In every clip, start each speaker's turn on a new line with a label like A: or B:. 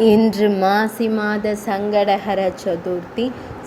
A: இன்று மாசி மாத சங்கடஹர சதுர்த்தி.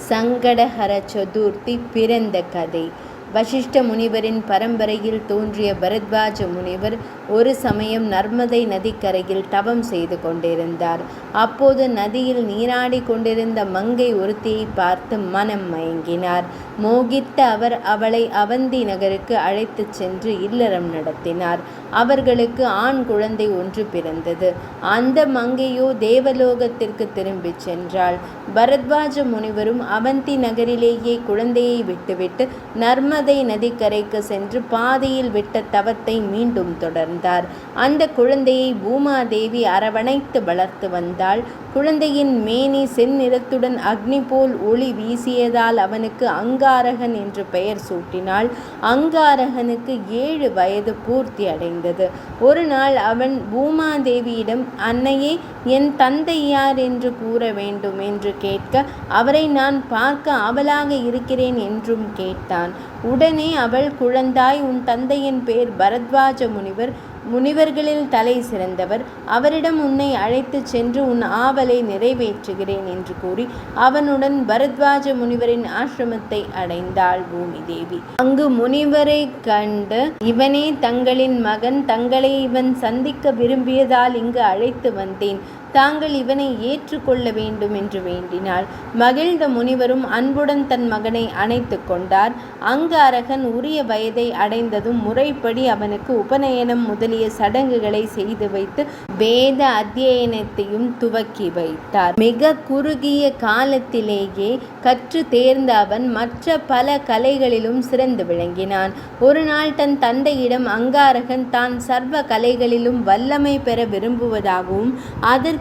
A: சங்கடஹர சதுர்த்தி பிறந்த கதை. வசிஷ்ட முனிவரின் பரம்பரையில் தோன்றிய பரத்வாஜ முனிவர் ஒரு சமயம் நர்மதை நதிக்கரையில் தவம் செய்து கொண்டிருந்தார். அப்போது நதியில் நீராடி கொண்டிருந்த மங்கை ஒருத்தியை பார்த்து மனம் மயங்கினார். மோகித்த அவர் அவளை அவந்தி நகருக்கு அழைத்துச் சென்று இல்லறம் நடத்தினார். அவர்களுக்கு ஆண் குழந்தை ஒன்று பிறந்தது. அந்த மங்கையோ தேவலோகத்திற்கு திரும்பிச் சென்றாள். பரத்வாஜ முனிவரும் அவந்தி நகரிலேயே குழந்தையை விட்டுவிட்டு நர்மதை நதிக்கரைக்கு சென்று பாதையில் விட்ட தவத்தை மீண்டும் தொடர்ந்தார். அந்த குழந்தையை பூமாதேவி அரவணைத்து வளர்த்து வந்தாள். குழந்தையின் மேனி செந்நிறத்துடன் அக்னி போல் ஒளி வீசியதால் அவனுக்கு அங்காரகன் என்று பெயர் சூட்டினாள். அங்காரகனுக்கு 7 வயது பூர்த்தி அடைந்தது. ஒரு நாள் அவன் பூமாதேவியிடம், அன்னையே, என் தந்தை யார் என்று கூற வேண்டும் என்று கேட்க, அவரை நான் பார்க்க ஆவலாக இருக்கிறேன் என்றும் கேட்டான். உடனே அவள், குழந்தாய், உன் தந்தையின் பேர் பரத்வாஜ முனிவர். முனிவர்களில் தலை சிறந்தவர். அவரிடம் உன்னை அழைத்து சென்று உன் ஆவலை நிறைவேற்றுகிறேன் என்று கூறி அவனுடன் பரத்வாஜ முனிவரின் ஆசிரமத்தை அடைந்தாள் பூமிதேவி. அங்கு முனிவரை கண்டு, இவனே தங்களின் மகன், தங்களை இவன் சந்திக்க விரும்பியதால் இங்கு அழைத்து வந்தேன். தாங்கள் இவனை ஏற்றுக்கொள்ள வேண்டும் என்று வேண்டினாள். மகிழ்ந்த முனிவரும் அன்புடன் தன் மகனை அணைத்து கொண்டார். அங்காரகன் உரிய வயதை அடைந்ததும் முறைப்படி அவனுக்கு உபநயனம் முதலிய சடங்குகளை செய்து வைத்து வேத அத்தியனத்தையும் துவக்கி வைத்தார். மிக குறுகிய காலத்திலேயே கற்று தேர்ந்த அவன் மற்ற பல கலைகளிலும் சிறந்து விளங்கினான். ஒரு நாள் தன் தந்தையிடம் அங்காரகன் தான் சர்வ கலைகளிலும் வல்லமை பெற விரும்புவதாகவும் அதற்கேற்ற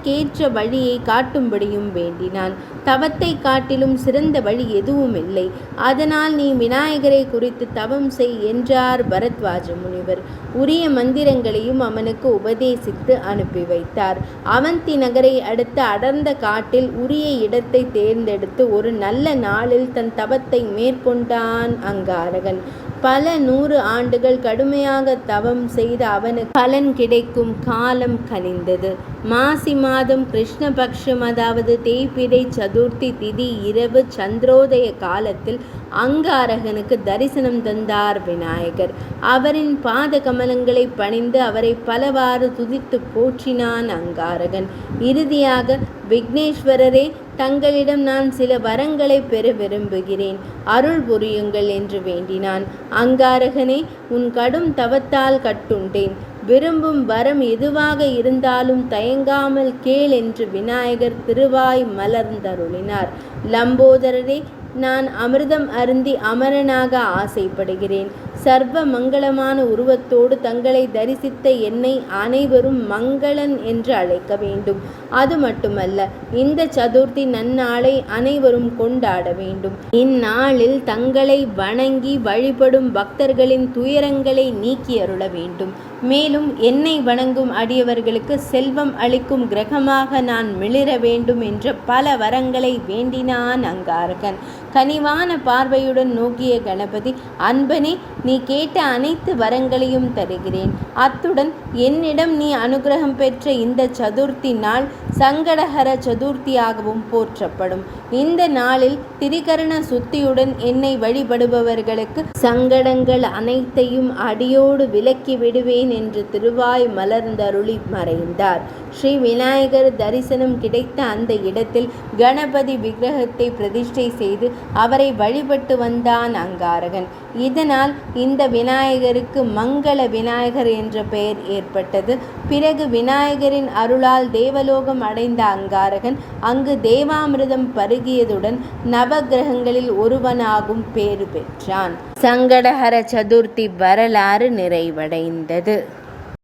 A: வழியை காட்டும்படியும் வேண்டினான். தவத்தை காட்டிலும் சிறந்த வழி எதுவும் இல்லை. அதனால் நீ விநாயகரை குறித்து தவம் செய் என்றார் பரத்வாஜ முனிவர். உரிய மந்திரங்களையும் அவனுக்கு உபதேசித்து அனுப்பி வைத்தார். அவந்தி நகரை அடுத்த அடர்ந்த காட்டில் உரிய இடத்தை தேர்ந்தெடுத்து ஒரு நல்ல நாளில் தன் தவத்தை மேற்கொண்டான் அங்காரகன். பல 100 ஆண்டுகள் கடுமையாக தவம் செய்த அவனுக்கு பலன் கிடைக்கும் காலம் கனிந்தது. மாசி மாதம் கிருஷ்ணபக்ஷம், அதாவது தேய்பிறை சதுர்த்தி திதி இரவு சந்திரோதய காலத்தில் அங்காரகனுக்கு தரிசனம் தந்தார் விநாயகர். அவரின் பாத கமலங்களை பணிந்து அவரை பலவாறு துதித்து போற்றினான் அங்காரகன். இறுதியாக, விக்னேஸ்வரரே, தங்களிடம் நான் சில வரங்களை பெற விரும்புகிறேன், அருள் புரியுங்கள் என்று வேண்டினான். அங்காரகனே, உன் கடும் தவத்தால் கட்டுண்டேன். விரும்பும் வரம் எதுவாக இருந்தாலும் தயங்காமல் கேள் என்று விநாயகர் திருவாய் மலர்ந்தருளினார். லம்போதரரே, நான் அமிர்தம் அருந்தி அமரனாக ஆசைப்படுகிறேன். சர்வ மங்களமான உருவத்தோடு தங்களை தரிசித்த என்னை அனைவரும் மங்களன் என்று அழைக்க வேண்டும். அது மட்டுமல்ல, இந்த சதுர்த்தி நன்னாளை அனைவரும் கொண்டாட வேண்டும். இந்நாளில் தங்களை வணங்கி வழிபடும் பக்தர்களின் துயரங்களை நீக்கி அருள வேண்டும். மேலும் என்னை வணங்கும் அடியவர்களுக்கு செல்வம் அளிக்கும் கிரகமாக நான் மிளிர வேண்டும் என்ற பல வரங்களை வேண்டினான் அங்காரகன். கனிவான பார்வையுடன் நோக்கிய கணபதி, அன்பனே, நீ கேட்ட அனைத்து வரங்களையும் தருகிறேன். அத்துடன் என்னிடம் நீ அனுகிரகம் பெற்ற இந்த சதுர்த்தி நாள் சங்கடஹர சதுர்த்தியாகவும் போற்றப்படும். இந்த நாளில் திரிகரண சுத்தியுடன் என்னை வழிபடுபவர்களுக்கு சங்கடங்கள் அனைத்தையும் அடியோடு விலக்கி விடுவேன் என்று திருவாய் மலர்ந்தருளி மறைந்தார். ஸ்ரீ விநாயகர் தரிசனம் கிடைத்த அந்த இடத்தில் கணபதி விக்கிரகத்தை பிரதிஷ்டை செய்து அவரை வழிபட்டு வந்தான் அங்காரகன். இதனால் இந்த விநாயகருக்கு மங்கள விநாயகர் என்ற பெயர் ஏற்பட்டது. பிறகு விநாயகரின் அருளால் தேவலோகம் அடைந்த அங்காரகன் அங்கு தேவாமிர்தம் பருகியதுடன் நவகிரகங்களில் ஒருவனாகும் பேறு பெற்றான். சங்கடஹர சதுர்த்தி வரலாறு நிறைவடைந்தது.